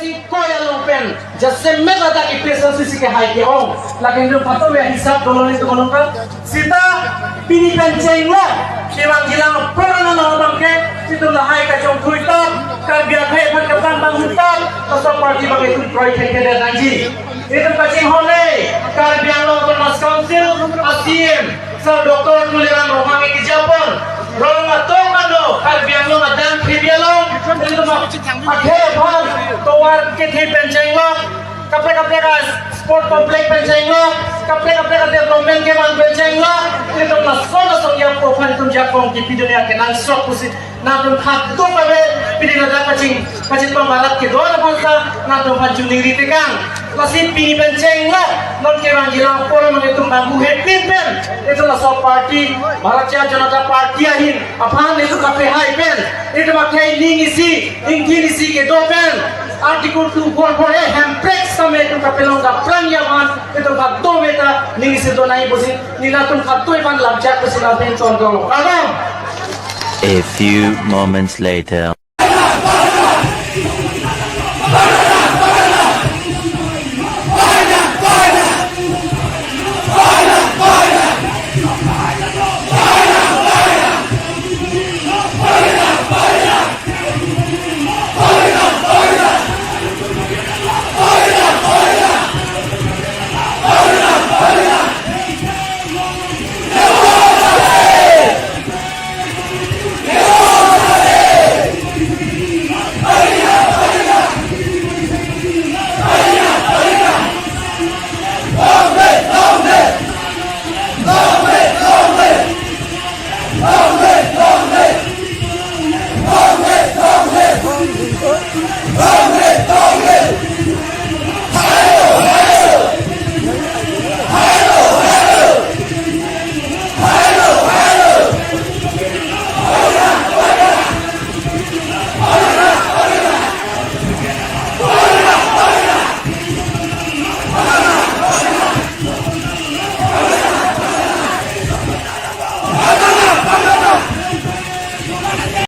si koya lompen jase mega da ki pesan sisi ke hai ke ong lakin do pato ya hisab dolon itu konon sita pini penceng lah siwang gilang pernah nang ke itu lah hai ka chong tuita ka biar hai pan ka bang hutan asal parti bagi tu proyek ke da nanji itu kacing hole ka biar lo mas council asim sa doktor tuliran rohang ke Jepang rohang atong ano ka biar lo dan pribialong itu mak akhe bhag towar ke the penceng lo kapre ka sport complex penceng lo kapre ka development ke man penceng lo itu mas solo song yang profan tum jakong ki pidonya ke nan sok pusit na tum khat to pabe pidina da kacing pambarat ke do na bangsa na tum pan chuning ritekang lasi pini penceng lo non ke man jilang poro man itu bangku hepin pen itu la sok party Bharatiya Janata Party ahin aphan itu kape hai pen itu makai ningisi ingkisi ke do pen artikel 244 handbrake sampai itu kapelong ka prangyaman itu ka do meta ningisi do nai bosin nila tum khatoi pan labjak bosin na pen chon do A few moments later.